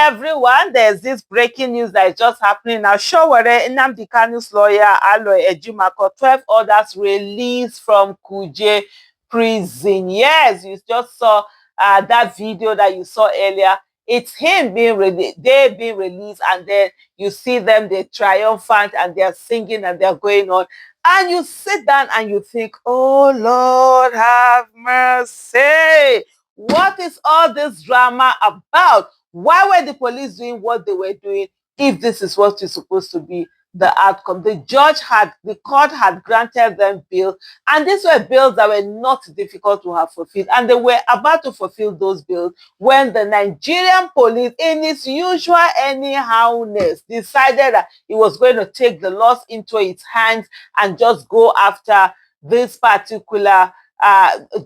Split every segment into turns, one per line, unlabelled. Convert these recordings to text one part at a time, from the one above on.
everyone, there's this breaking news that is just happening now. Sowore, Nnamdi Kanu's lawyer, Aloy, Ejimakor, 12 others released from Kuje prison. Yes, you just saw that video that you saw earlier. It's him being released, they being released, and then you see them, they're triumphant and they're singing and they're going on. And you sit down and you think, oh Lord, have mercy. What is all this drama about? Why were the police doing what they were doing if this is what is supposed to be the outcome? The court had granted them bail, and these were bills that were not difficult to have fulfilled. And they were about to fulfill those bills when the Nigerian police, in its usual anyhowness, decided that it was going to take the laws into its hands and just go after this particular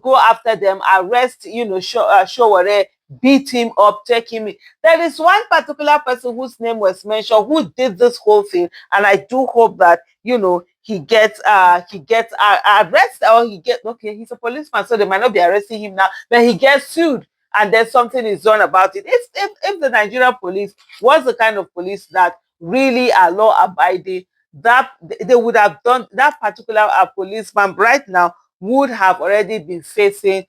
go after them, arrest, Sowore, beat him up, take him in. There is one particular person whose name was mentioned who did this whole thing, and I do hope that, he gets arrested, or okay, he's a policeman, so they might not be arresting him now, but he gets sued and then something is done about it. If the Nigerian police was the kind of police that really are law abiding, that they would have done, that particular policeman right now would have already been facing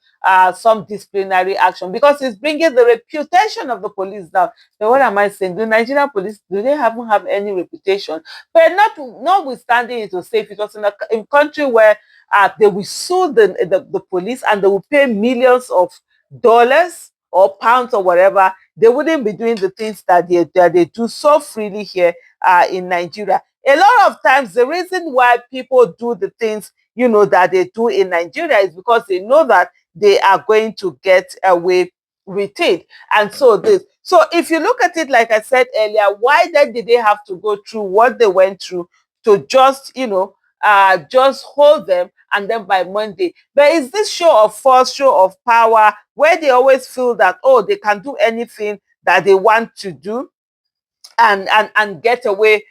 some disciplinary action, because it's bringing the reputation of the police down. So what am I saying? The Nigerian police, do they haven't have any reputation? But notwithstanding it, to say if it was in a country where they will sue the police and they will pay millions of dollars or pounds or whatever, they wouldn't be doing the things that they do so freely here in Nigeria. A lot of times, the reason why people do the things that they do in Nigeria is because they know that they are going to get away with it. And so if you look at it, like I said earlier, why then did they have to go through what they went through to just just hold them, and then by Monday there is this show of force, show of power, where they always feel that, oh, they can do anything that they want to do and get away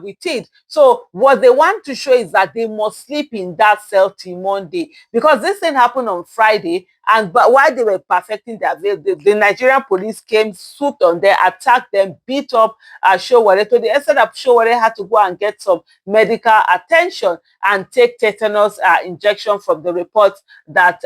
with it. So what they want to show is that they must sleep in that cell till Monday, because this thing happened on Friday, but while they were perfecting their veil, the Nigerian police came, swooped on them, attacked them, beat up Sowore, to the extent that Sowore had to go and get some medical attention and take tetanus injection from the reports that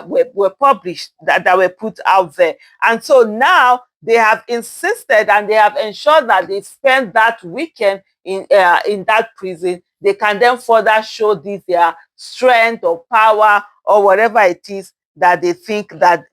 were published, that were put out there. And so now they have insisted and they have ensured that they spend that weekend in that prison. They can then further show their strength or power or whatever it is that they think that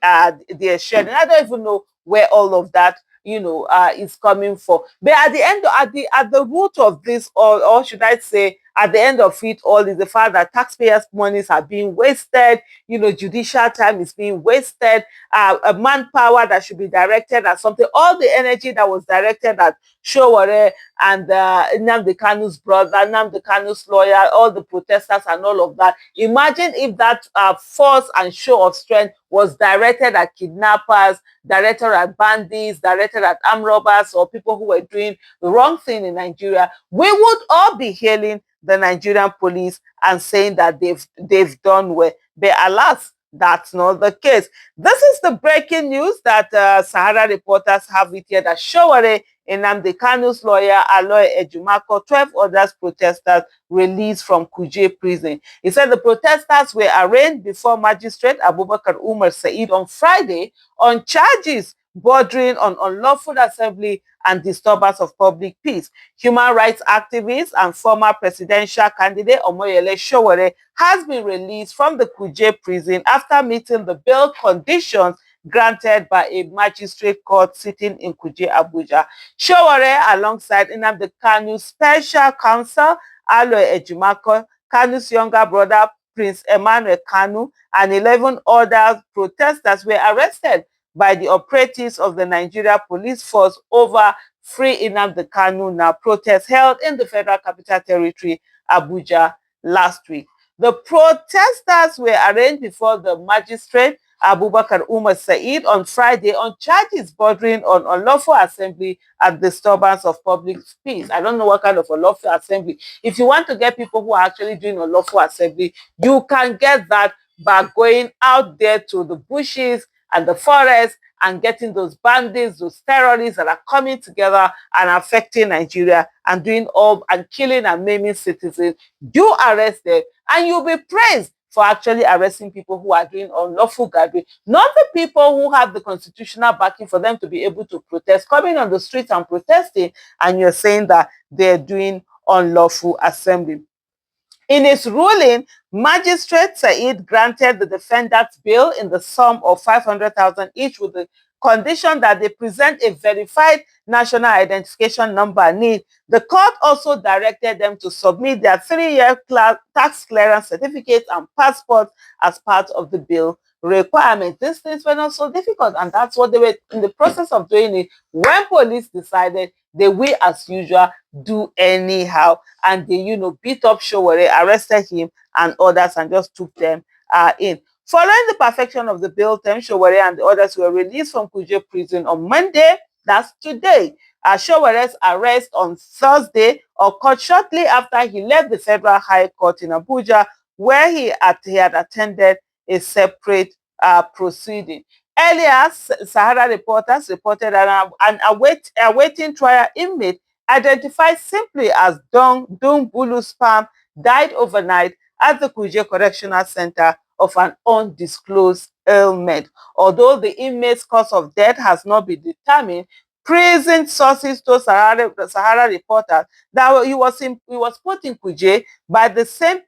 they're sharing. I don't even know where all of that is coming from. But at the root of this, or should I say, at the end of it all, is the fact that taxpayers' monies are being wasted. Judicial time is being wasted. A manpower that should be directed at something. All the energy that was directed at Sowore and Nnamdi Kanu's brother, Nnamdi Kanu's lawyer, all the protesters and all of that. Imagine if that force and show of strength was directed at kidnappers, directed at bandits, directed at armed robbers, or people who were doing the wrong thing in Nigeria. We would all be hailing the Nigerian police and saying that they've done well. But alas, that's not the case. This is the breaking news that Sahara reporters have it here, that Sowore, Nnamdi Kanu's lawyer, Aloy, Ejimakor, 12 others protesters released from Kuje prison. He said the protesters were arraigned before Magistrate Abubakar Umar Said on Friday on charges bordering on unlawful assembly and disturbance of public peace. Human rights activist and former presidential candidate Omoyele Sowore has been released from the Kuje prison after meeting the bail conditions granted by a magistrate court sitting in Kuje, Abuja. Sowore, alongside Nnamdi Kanu's special counsel, Aloy Ejimakor, Kanu's younger brother, Prince Emmanuel Kanu, and 11 other protesters were arrested by the operatives of the Nigeria Police Force over Free Nnamdi Kanu now protest held in the Federal Capital Territory, Abuja, last week. The protesters were arraigned before the magistrate Abubakar Umar Said on Friday on charges bordering on unlawful assembly and disturbance of public peace. I don't know what kind of unlawful assembly. If you want to get people who are actually doing unlawful assembly, you can get that by going out there to the bushes and the forest and getting those bandits, those terrorists that are coming together and affecting Nigeria and doing all and killing and maiming citizens. Do arrest them, and you'll be praised for actually arresting people who are doing unlawful gathering, not the people who have the constitutional backing for them to be able to protest, coming on the streets and protesting, and you're saying that they're doing unlawful assembly. In his ruling, Magistrate Said granted the defendants bail in the sum of 500,000 each, with the condition that they present a verified national identification number NIN. The court also directed them to submit their 3-year tax clearance certificates and passports as part of the bail requirement. These things were not so difficult, and that's what they were in the process of doing it when police decided they will, as usual, do anyhow, and they, beat up Sowore, arrested him and others, and just took them in. Following the perfection of the bail term, Sowore and the others were released from Kuje prison on Monday, that's today. Showere's arrest on Thursday occurred shortly after he left the Federal High Court in Abuja, where he had attended a separate proceeding. Earlier, Sahara reporters reported an awaiting trial inmate identified simply as Dung Bulu Spam died overnight at the Kuje Correctional Center of an undisclosed ailment. Although the inmate's cause of death has not been determined, prison sources told Sahara reporters that he was put in Kuje by the same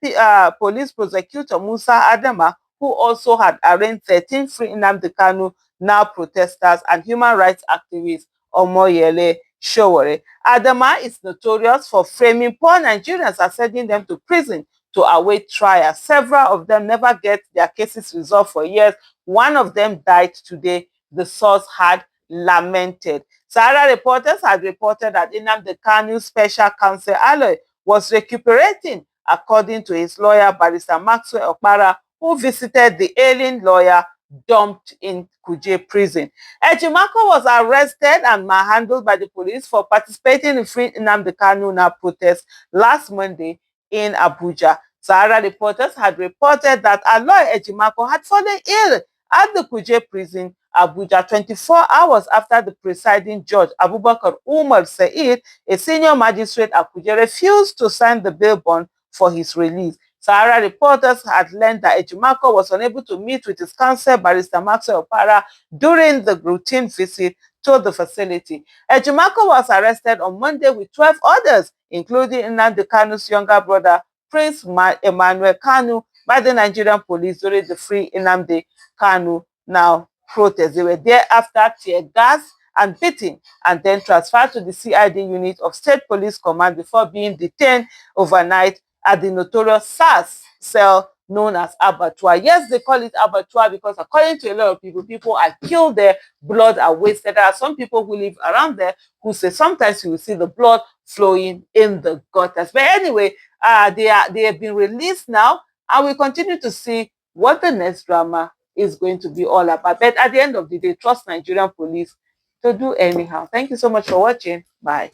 police prosecutor, Musa Adama, who also had arraigned 13 free Nnamdi Kanu now protesters and human rights activist Omoyele Sowore. Adama is notorious for framing poor Nigerians and sending them to prison to await trial. Several of them never get their cases resolved for years. One of them died today, the source had lamented. Sahara reporters had reported that Nnamdi Kanu's special counsel Aloy was recuperating, according to his lawyer, Barrister Maxwell Okpara, who visited the ailing lawyer dumped in Kuje prison. Ejimakor was arrested and manhandled by the police for participating in Free Nnamdi Kanu now protest last Monday in Abuja. Sahara reporters had reported that Aloy Ejimakor had fallen ill at the Kuje prison, Abuja, 24 hours after the presiding judge, Abubakar Umar Said, a senior magistrate at Kuje, refused to sign the bail bond for his release. Sahara reporters had learned that Ejimakor was unable to meet with his counsel, Barrister Maxwell Okpara, during the routine visit to the facility. Ejimakor was arrested on Monday with 12 others, including Nnamdi Kanu's younger brother, Prince Emmanuel Kanu, by the Nigerian police during the Free Nnamdi Kanu now protest. They were there after tear gas and beating, and then transferred to the CID unit of State Police Command before being detained overnight at the notorious SARS cell known as abattoir. Yes, they call it abattoir because according to a lot of people are killed there, blood are wasted. There are some people who live around there who say sometimes you will see the blood flowing in the gutters. But anyway, they have been released now, and we continue to see what the next drama is going to be all about. But at the end of the day, trust Nigerian police to do anyhow. Thank you so much for watching. Bye.